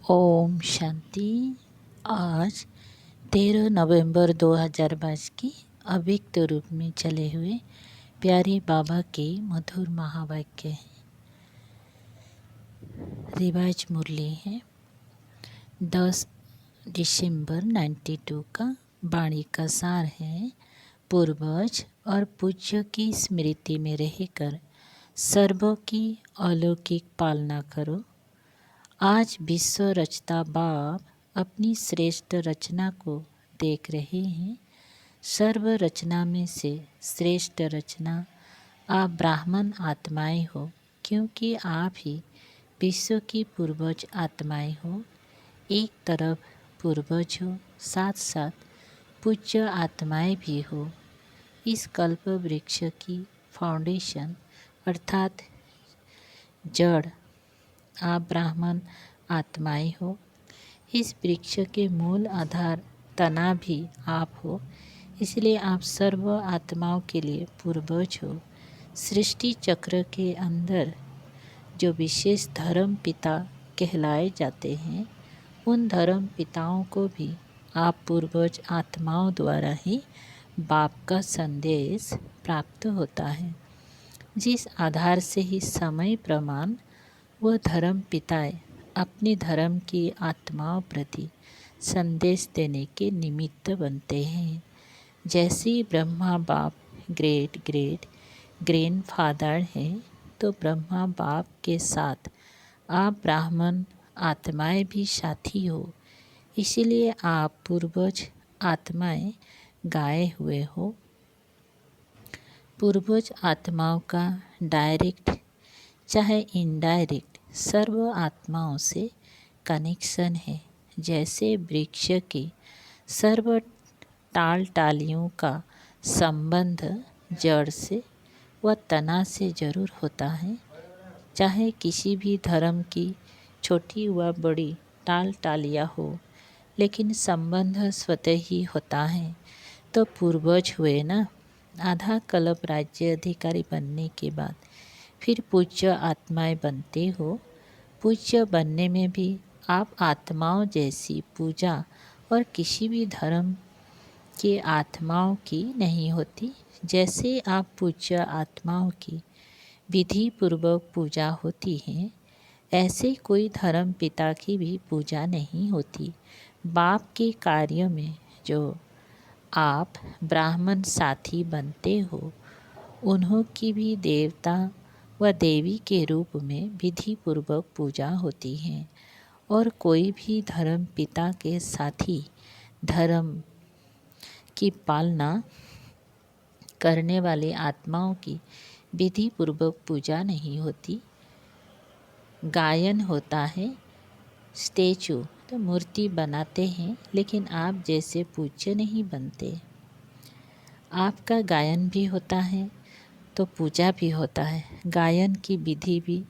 ओम शांति। आज 13 नवंबर 2022 की अव्यक्त रूप में चले हुए प्यारे बाबा के मधुर महावाक्य हैं। रिवाज मुरली है 10 दिसंबर 92 का। वाणी का सार है, पूर्वज और पूज्य की स्मृति में रहकर सर्वों की अलौकिक पालना करो। आज विश्व रचता बाप अपनी श्रेष्ठ रचना को देख रहे हैं। सर्व रचना में से श्रेष्ठ रचना आप ब्राह्मण आत्माएं हो, क्योंकि आप ही विश्व की पूर्वज आत्माएं हो। एक तरफ पूर्वज हो, साथ साथ पूज्य आत्माएं भी हो। इस कल्प वृक्ष की फाउंडेशन अर्थात जड़ आप ब्राह्मण आत्माएं हो। इस वृक्ष के मूल आधार तना भी आप हो, इसलिए आप सर्व आत्माओं के लिए पूर्वज हो। सृष्टि चक्र के अंदर जो विशेष धर्म पिता कहलाए जाते हैं, उन धर्म पिताओं को भी आप पूर्वज आत्माओं द्वारा ही बाप का संदेश प्राप्त होता है। जिस आधार से ही समय प्रमाण वह धर्म पिताएं अपने धर्म की आत्माओं प्रति संदेश देने के निमित्त बनते हैं। जैसे ब्रह्मा बाप ग्रेट ग्रेट ग्रैंडफादर हैं, तो ब्रह्मा बाप के साथ आप ब्राह्मण आत्माएं भी साथी हो। इसीलिए आप पूर्वज आत्माएं गाए हुए हो। पूर्वज आत्माओं का डायरेक्ट चाहे इनडायरेक्ट सर्व आत्माओं से कनेक्शन है। जैसे वृक्ष के सर्व टाल टालियों का संबंध जड़ से व तना से जरूर होता है। चाहे किसी भी धर्म की छोटी व बड़ी टाल टालियाँ हो, लेकिन संबंध स्वतः ही होता है। तो पूर्वज हुए ना। आधा कल्प राज्य अधिकारी बनने के बाद फिर पूज्य आत्माएं बनते हो। पूज्य बनने में भी आप आत्माओं जैसी पूजा और किसी भी धर्म के आत्माओं की नहीं होती। जैसे आप पूज्य आत्माओं की विधि पूर्वक पूजा होती है, ऐसे कोई धर्म पिता की भी पूजा नहीं होती। बाप के कार्य में जो आप ब्राह्मण साथी बनते हो, उन्हों की भी देवता व देवी के रूप में विधि पूर्वक पूजा होती है। और कोई भी धर्म पिता के साथी धर्म की पालना करने वाले आत्माओं की विधि पूर्वक पूजा नहीं होती। गायन होता है, स्टेचू तो मूर्ति बनाते हैं, लेकिन आप जैसे पूज्य नहीं बनते। आपका गायन भी होता है तो पूजा भी होता है। गायन की विधि भी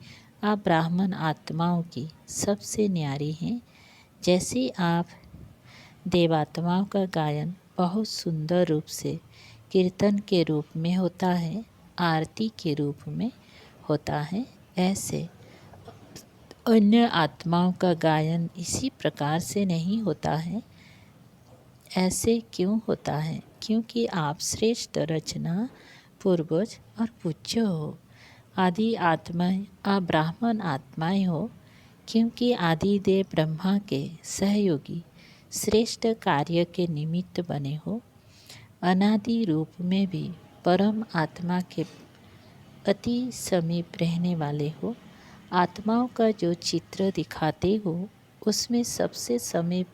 आप ब्राह्मण आत्माओं की सबसे न्यारी हैं। जैसे आप देवात्माओं का गायन बहुत सुंदर रूप से कीर्तन के रूप में होता है, आरती के रूप में होता है, ऐसे अन्य आत्माओं का गायन इसी प्रकार से नहीं होता है। ऐसे क्यों होता है? क्योंकि आप श्रेष्ठ रचना पूर्वज और पूज्य हो। आदि आत्माएं आप ब्राह्मण आत्माएं हो, क्योंकि आदिदेव ब्रह्मा के सहयोगी श्रेष्ठ कार्य के निमित्त बने हो। अनादि रूप में भी परम आत्मा के अति समीप रहने वाले हो। आत्माओं का जो चित्र दिखाते हो, उसमें सबसे समीप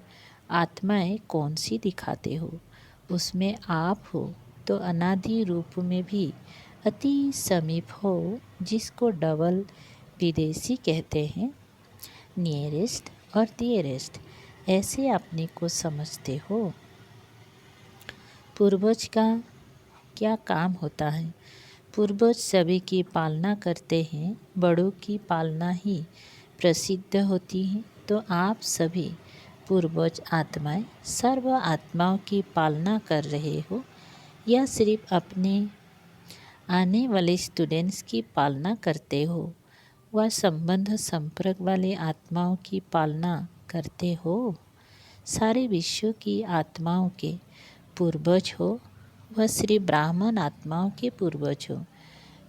आत्माएं कौन सी दिखाते हो? उसमें आप हो। तो अनादि रूप में भी अति समीप हो, जिसको डबल विदेशी कहते हैं, नियरेस्ट और डियरेस्ट, ऐसे अपने को समझते हो। पूर्वज का क्या काम होता है? पूर्वज सभी की पालना करते हैं, बड़ों की पालना ही प्रसिद्ध होती है। तो आप सभी पूर्वज आत्माएं सर्व आत्माओं की पालना कर रहे हो, या सिर्फ अपने आने वाले स्टूडेंट्स की पालना करते हो? वह संबंध संपर्क वाले आत्माओं की पालना करते हो। सारे विश्व की आत्माओं के पूर्वज हो, वह श्री ब्राह्मण आत्माओं के पूर्वज हो।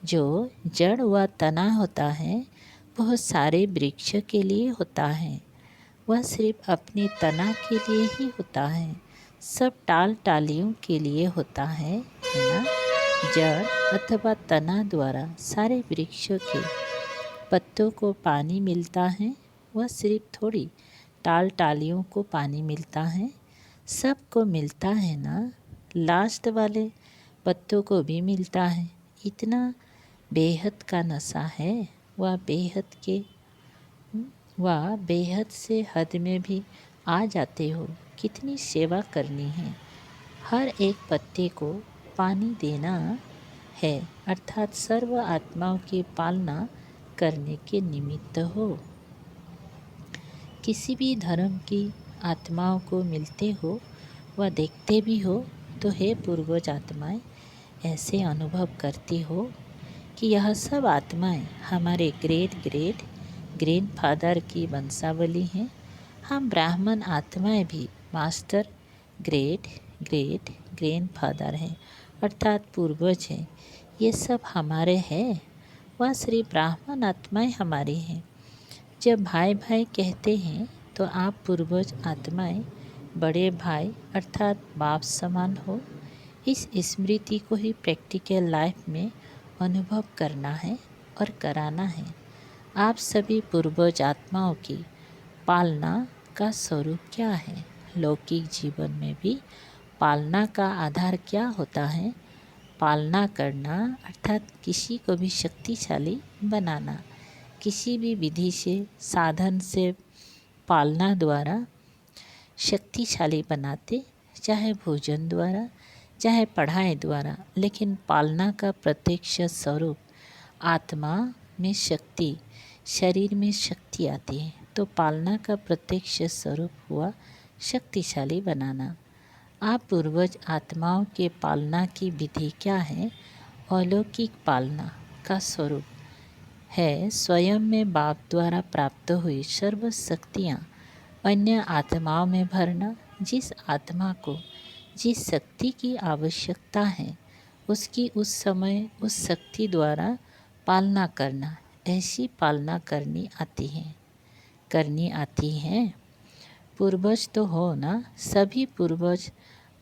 जो जड़ व तना होता है वह सारे वृक्ष के लिए होता है, वह सिर्फ अपने तना के लिए ही होता है, सब टाल टालियों के लिए होता है ना। जड़ अथवा तना द्वारा सारे वृक्षों के पत्तों को पानी मिलता है, वह सिर्फ थोड़ी टाल टालियों को पानी मिलता है, सबको मिलता है ना। लास्ट वाले पत्तों को भी मिलता है। इतना बेहद का नशा है, वह बेहद से हद में भी आ जाते हो। कितनी सेवा करनी है, हर एक पत्ते को पानी देना है, अर्थात सर्व आत्माओं की पालना करने के निमित्त हो। किसी भी धर्म की आत्माओं को मिलते हो व देखते भी हो तो हे पूर्वज आत्माएं, ऐसे अनुभव करती हो कि यह सब आत्माएं हमारे ग्रेट ग्रैंडफादर की वंशावली हैं। हम ब्राह्मण आत्माएं भी मास्टर ग्रेट ग्रैंडफादर हैं, अर्थात पूर्वज हैं। ये सब हमारे हैं, वह श्री ब्राह्मण आत्माएं हमारी हैं। जब भाई भाई कहते हैं तो आप पूर्वज आत्माएं बड़े भाई अर्थात बाप समान हो। इस स्मृति को ही प्रैक्टिकल लाइफ में अनुभव करना है और कराना है। आप सभी पूर्वज आत्माओं की पालना का स्वरूप क्या है? लौकिक जीवन में भी पालना का आधार क्या होता है? पालना करना अर्थात किसी को भी शक्तिशाली बनाना। किसी भी विधि से, साधन से पालना द्वारा शक्तिशाली बनाते, चाहे भोजन द्वारा, चाहे पढ़ाई द्वारा, लेकिन पालना का प्रत्यक्ष स्वरूप आत्मा में शक्ति, शरीर में शक्ति आती है। तो पालना का प्रत्यक्ष स्वरूप हुआ शक्तिशाली बनाना। आप पूर्वज आत्माओं के पालना की विधि क्या है? अलौकिक पालना का स्वरूप है स्वयं में बाप द्वारा प्राप्त हुई सर्व शक्तियाँ अन्य आत्माओं में भरना। जिस आत्मा को जिस शक्ति की आवश्यकता है उसकी उस समय उस शक्ति द्वारा पालना करना। ऐसी पालना करनी आती है। पूर्वज तो हो ना, सभी पूर्वज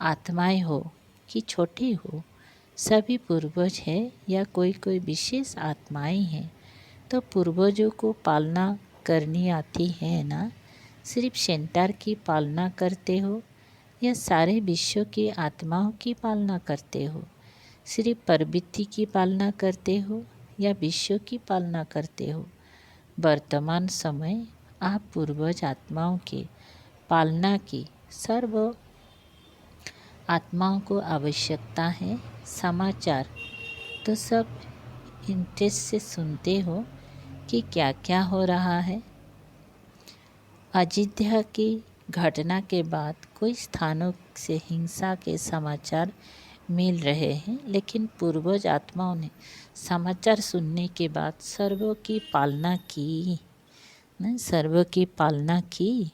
आत्माएं हो कि छोटी हो, सभी पूर्वज है या कोई विशेष आत्माएं हैं। तो पूर्वजों को पालना करनी आती है ना। सिर्फ सेंटर की पालना करते हो या सारे विश्व की आत्माओं की पालना करते हो? सिर्फ प्रवृत्ति की पालना करते हो या विश्व की पालना करते हो? वर्तमान समय आप पूर्वज आत्माओं के पालना की सर्व आत्माओं को आवश्यकता है। समाचार तो सब इंटरेस्ट से सुनते हो कि क्या क्या हो रहा है। अयोध्या की घटना के बाद कई स्थानों से हिंसा के समाचार मिल रहे हैं, लेकिन पूर्वज आत्माओं ने समाचार सुनने के बाद सर्वों की पालना की।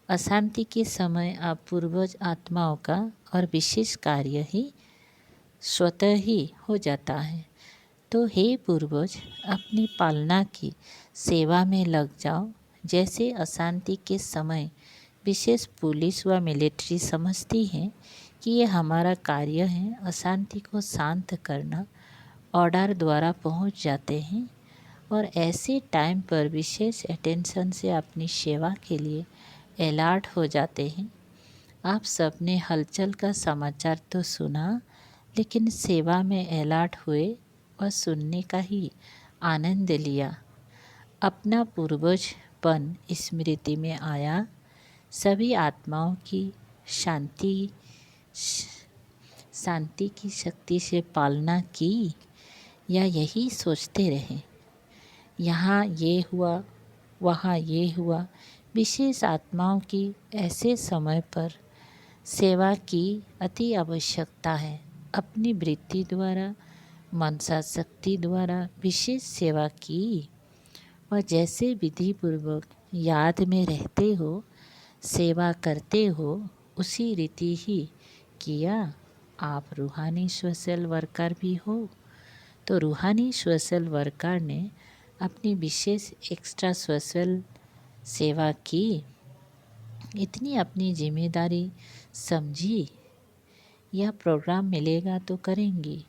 अशांति के समय आप पूर्वज आत्माओं का और विशेष कार्य ही स्वतः ही हो जाता है। तो हे पूर्वज, अपनी पालना की सेवा में लग जाओ। जैसे अशांति के समय विशेष पुलिस व मिलिट्री समझती है कि ये हमारा कार्य है, अशांति को शांत करना, ऑर्डर द्वारा पहुंच जाते हैं और ऐसे टाइम पर विशेष अटेंशन से अपनी सेवा के लिए अलर्ट हो जाते हैं। आप सबने हलचल का समाचार तो सुना, लेकिन सेवा में अलर्ट हुए और सुनने का ही आनंद लिया। अपना पूर्वजपन स्मृति में आया। सभी आत्माओं की शांति की शक्ति से पालना की या यही सोचते रहे यहाँ ये हुआ वहाँ ये हुआ। विशेष आत्माओं की ऐसे समय पर सेवा की अति आवश्यकता है। अपनी वृत्ति द्वारा, मनसा शक्ति द्वारा विशेष सेवा की और जैसे विधि पूर्वक याद में रहते हो, सेवा करते हो, उसी रीति ही किया। आप रूहानी सोशल वर्कर भी हो, तो रूहानी सोशल वर्कर ने अपनी विशेष एक्स्ट्रा सोशल सेवा की, इतनी अपनी जिम्मेदारी समझी। यह प्रोग्राम मिलेगा तो करेंगी।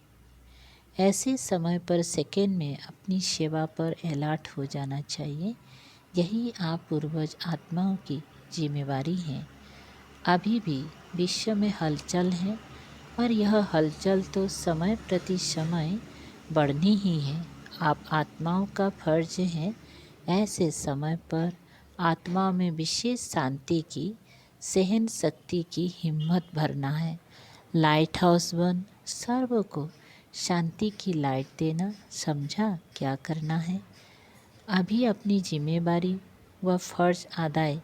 ऐसे समय पर सेकेंड में अपनी सेवा पर अलर्ट हो जाना चाहिए। यही आप पूर्वज आत्माओं की जिम्मेवारी है। अभी भी विश्व में हलचल है और यह हलचल तो समय प्रति समय बढ़नी ही है। आप आत्माओं का फर्ज है ऐसे समय पर आत्माओं में विशेष शांति की, सहन शक्ति की हिम्मत भरना है। लाइट हाउस बन सर्व को शांति की लाइट देना। समझा क्या करना है? अभी अपनी जिम्मेदारी व फर्ज अदाय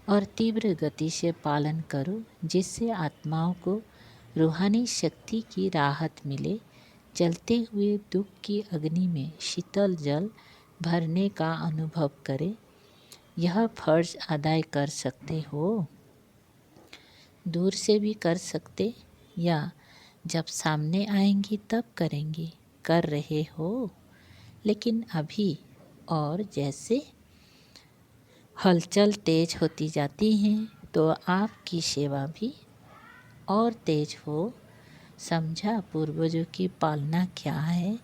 और तीव्र गति से पालन करो, जिससे आत्माओं को रूहानी शक्ति की राहत मिले। जलते हुए दुख की अग्नि में शीतल जल भरने का अनुभव करें। यह फर्ज अदाय कर सकते हो, दूर से भी कर सकते या जब सामने आएंगी तब करेंगी, कर रहे हो। लेकिन अभी और जैसे हलचल तेज होती जाती है तो आपकी सेवा भी और तेज हो। समझा पूर्वजों की पालना क्या है?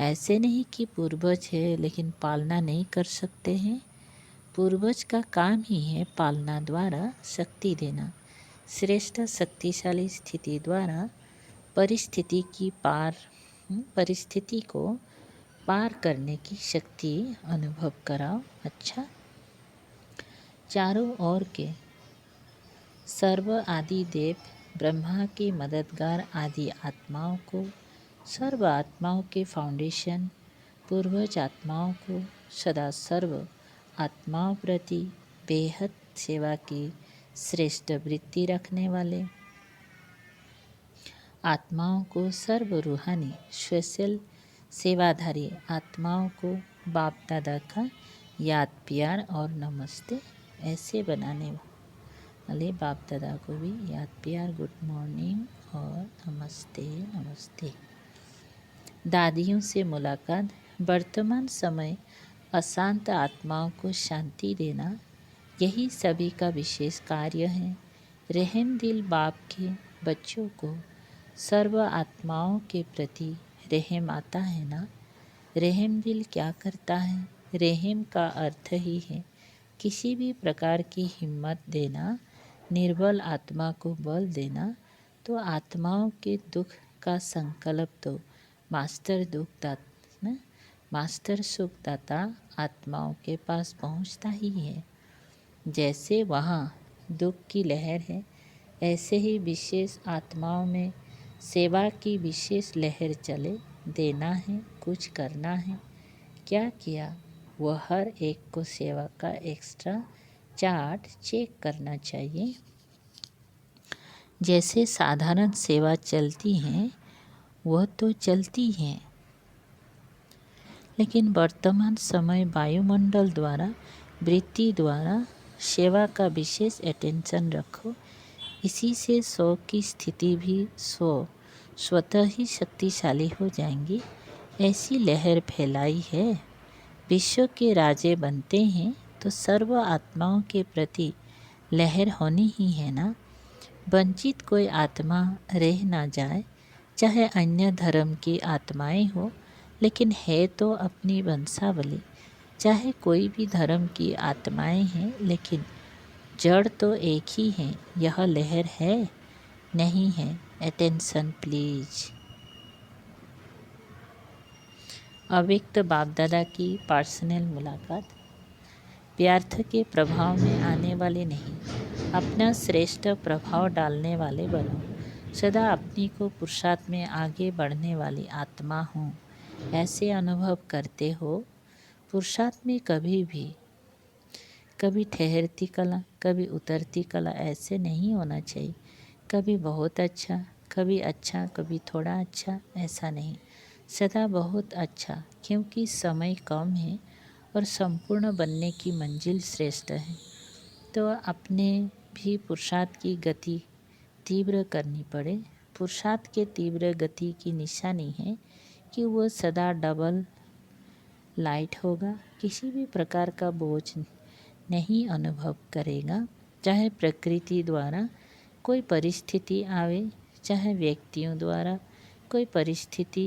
ऐसे नहीं कि पूर्वज है लेकिन पालना नहीं कर सकते हैं। पूर्वज का काम ही है पालना द्वारा शक्ति देना। श्रेष्ठ शक्तिशाली स्थिति द्वारा परिस्थिति को पार करने की शक्ति अनुभव कराओ। अच्छा, चारों ओर के सर्व आदि देव ब्रह्मा के मददगार आदि आत्माओं को, सर्व आत्माओं के फाउंडेशन पूर्वज आत्माओं को, सदा सर्व आत्माओं प्रति बेहद सेवा की श्रेष्ठ वृत्ति रखने वाले आत्माओं को, सर्व रूहानी स्पेशल सेवाधारी आत्माओं को बाप दादा का याद प्यार और नमस्ते। ऐसे बनाने वाले बाप दादा को भी याद प्यार, गुड मॉर्निंग और नमस्ते नमस्ते। दादियों से मुलाकात। वर्तमान समय अशांत आत्माओं को शांति देना, यही सभी का विशेष कार्य है। रहम दिल बाप के बच्चों को सर्व आत्माओं के प्रति रहम आता है ना। रहम दिल क्या करता है? रहम का अर्थ ही है किसी भी प्रकार की हिम्मत देना, निर्बल आत्मा को बल देना। तो आत्माओं के दुख का संकल्प तो मास्टर सुखदाता आत्माओं के पहुंच पहुंचता ही है। जैसे वहाँ दुख की लहर है, ऐसे ही विशेष आत्माओं में सेवा की विशेष लहर चले। देना है, कुछ करना है, क्या किया, वह हर एक को सेवा का एक्स्ट्रा चार्ट चेक करना चाहिए। जैसे साधारण सेवा चलती हैं वह तो चलती हैं, लेकिन वर्तमान समय वायुमंडल द्वारा वृत्ति द्वारा सेवा का विशेष अटेंशन रखो। इसी से 100 की स्थिति भी 100 स्वतः ही शक्तिशाली हो जाएंगी। ऐसी लहर फैलाई है। विश्व के राजे बनते हैं तो सर्व आत्माओं के प्रति लहर होनी ही है ना। वंचित कोई आत्मा रह ना जाए, चाहे अन्य धर्म की आत्माएं हो, लेकिन है तो अपनी वंशावली। चाहे कोई भी धर्म की आत्माएं हैं, लेकिन जड़ तो एक ही है। यह लहर है नहीं है। Attention please. अव्यक्त बाप दादा की पर्सनल मुलाकात। व्यर्थ के प्रभाव में आने वाले नहीं, अपना श्रेष्ठ प्रभाव डालने वाले बनो। सदा अपनी को पुरुषार्थ में आगे बढ़ने वाली आत्मा हूँ ऐसे अनुभव करते हो। पुरुषार्थ में कभी ठहरती कला, कभी उतरती कला ऐसे नहीं होना चाहिए। कभी बहुत अच्छा, कभी थोड़ा अच्छा, ऐसा नहीं। सदा बहुत अच्छा, क्योंकि समय कम है और संपूर्ण बनने की मंजिल श्रेष्ठ है। तो अपने भी पुरुषार्थ की गति तीव्र करनी पड़े। पुरुषार्थ के तीव्र गति की निशानी है कि वो सदा डबल लाइट होगा, किसी भी प्रकार का बोझ नहीं अनुभव करेगा, चाहे प्रकृति द्वारा कोई परिस्थिति आवे, चाहे व्यक्तियों द्वारा कोई परिस्थिति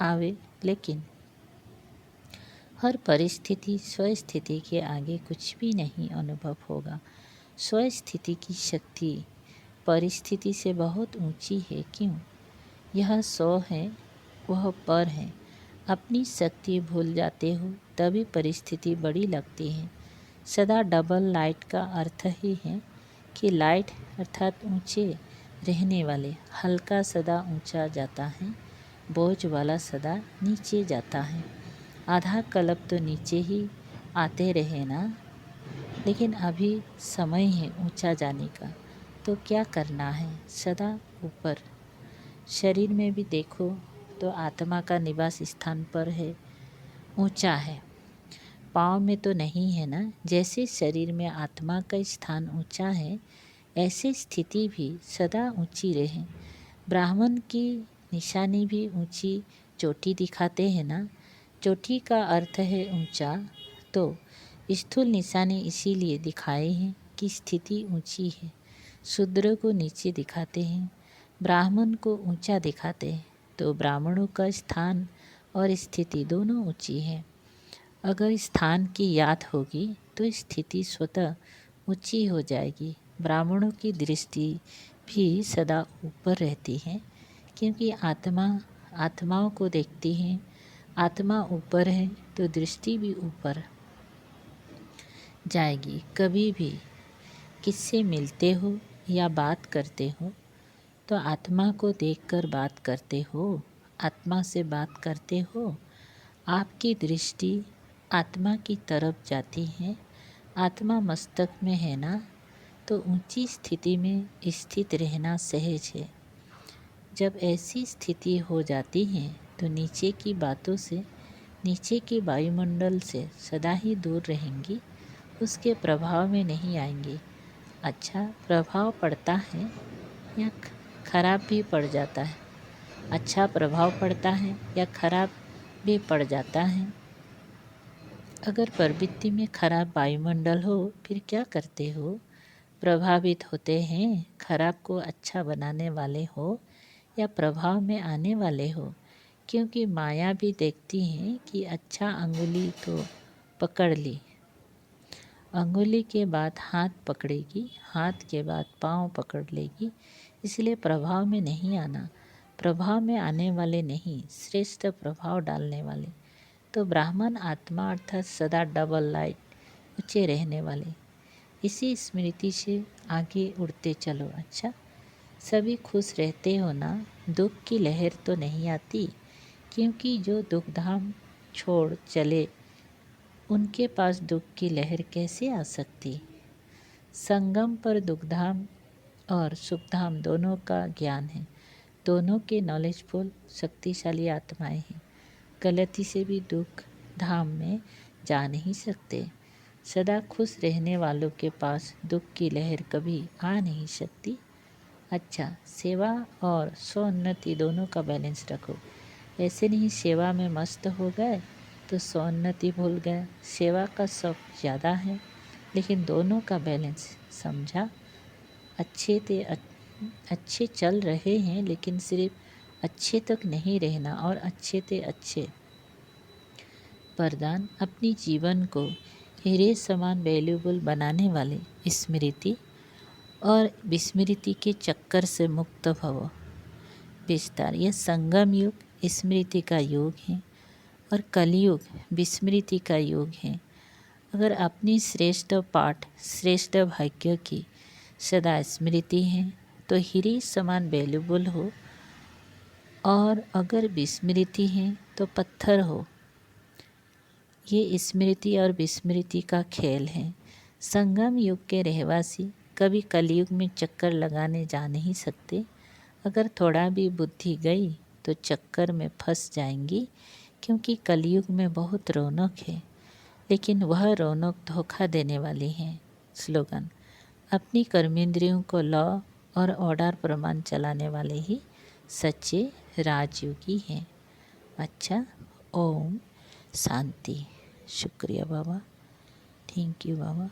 आवे, लेकिन हर परिस्थिति स्वस्थिति के आगे कुछ भी नहीं अनुभव होगा। स्वस्थिति की शक्ति परिस्थिति से बहुत ऊंची है। क्यों? यह 100 है, वह पर है। अपनी शक्ति भूल जाते हो तभी परिस्थिति बड़ी लगती है। सदा डबल लाइट का अर्थ ही है कि लाइट अर्थात ऊंचे रहने वाले, हल्का सदा ऊंचा जाता है, बोझ वाला सदा नीचे जाता है। आधा कल्प तो नीचे ही आते रहे ना, लेकिन अभी समय है ऊंचा जाने का, तो क्या करना है? सदा ऊपर। शरीर में भी देखो तो आत्मा का निवास स्थान पर है, ऊंचा है, पाँव में तो नहीं है ना। जैसे शरीर में आत्मा का स्थान ऊंचा है, ऐसी स्थिति भी सदा ऊंची रहे। ब्राह्मण की निशानी भी ऊंची चोटी दिखाते हैं ना। चोटी का अर्थ है ऊंचा, तो स्थूल निशानी इसीलिए दिखाए हैं कि स्थिति ऊंची है। शूद्र को नीचे दिखाते हैं, ब्राह्मण को ऊंचा दिखाते हैं, तो ब्राह्मणों का स्थान और स्थिति दोनों ऊंची है। अगर स्थान की याद होगी तो स्थिति स्वतः ऊंची हो जाएगी। ब्राह्मणों की दृष्टि भी सदा ऊपर रहती है, क्योंकि आत्माओं को देखती है। आत्मा ऊपर है तो दृष्टि भी ऊपर जाएगी। कभी भी किससे मिलते हो या बात करते हो तो आत्मा को देखकर बात करते हो, आत्मा से बात करते हो। आपकी दृष्टि आत्मा की तरफ जाती है। आत्मा मस्तक में है ना, तो ऊंची स्थिति में स्थित रहना सहज है। जब ऐसी स्थिति हो जाती है तो नीचे की बातों से, नीचे के वायुमंडल से सदा ही दूर रहेंगी, उसके प्रभाव में नहीं आएंगी। अच्छा प्रभाव पड़ता है या खराब भी पड़ जाता है? अच्छा प्रभाव पड़ता है या खराब भी पड़ जाता है? अगर प्रवृत्ति में खराब वायुमंडल हो फिर क्या करते हो? प्रभावित होते हैं। खराब को अच्छा बनाने वाले हो या प्रभाव में आने वाले हो? क्योंकि माया भी देखती है कि अच्छा अंगुली तो पकड़ ली, अंगुली के बाद हाथ पकड़ेगी, हाथ के बाद पाँव पकड़ लेगी, इसलिए प्रभाव में नहीं आना। प्रभाव में आने वाले नहीं, श्रेष्ठ प्रभाव डालने वाले। तो ब्राह्मण आत्मा अर्थात सदा डबल लाइट, ऊंचे रहने वाले। इसी स्मृति से आगे उड़ते चलो। अच्छा सभी खुश रहते हो ना, दुख की लहर तो नहीं आती, क्योंकि जो दुख धाम छोड़ चले उनके पास दुख की लहर कैसे आ सकती? संगम पर दुखधाम और सुखधाम दोनों का ज्ञान है, दोनों के नॉलेजफुल शक्तिशाली आत्माएं हैं। गलती से भी दुख धाम में जा नहीं सकते। सदा खुश रहने वालों के पास दुख की लहर कभी आ नहीं सकती। अच्छा सेवा और स्वोन्नति दोनों का बैलेंस रखो। ऐसे नहीं सेवा में मस्त हो गए तो स्वोन्नति भूल गए। सेवा का शौक ज़्यादा है, लेकिन दोनों का बैलेंस समझा। अच्छे चल रहे हैं, लेकिन सिर्फ अच्छे तक नहीं रहना और अच्छे ते अच्छे वरदान अपनी जीवन को हीरे समान वैल्यूबल बनाने वाले स्मृति और विस्मृति के चक्कर से मुक्त भव। विस्तार यह संगम युग स्मृति का युग है और कलयुग विस्मृति का युग है। अगर अपनी श्रेष्ठ पाठ श्रेष्ठ भाग्य की सदा स्मृति है तो हीरे समान वैल्यूबल हो, और अगर विस्मृति है तो पत्थर हो। ये स्मृति और विस्मृति का खेल है। संगम युग के रहवासी कभी कलयुग में चक्कर लगाने जा नहीं सकते। अगर थोड़ा भी बुद्धि गई तो चक्कर में फंस जाएंगी, क्योंकि कलयुग में बहुत रौनक है। लेकिन वह रौनक धोखा देने वाली हैं। स्लोगन: अपनी कर्मेंद्रियों को लॉ और ऑर्डर प्रमाण चलाने वाले ही सच्चे राजयोगी हैं। अच्छा, ओम शांति। शुक्रिया बाबा, थैंक यू बाबा।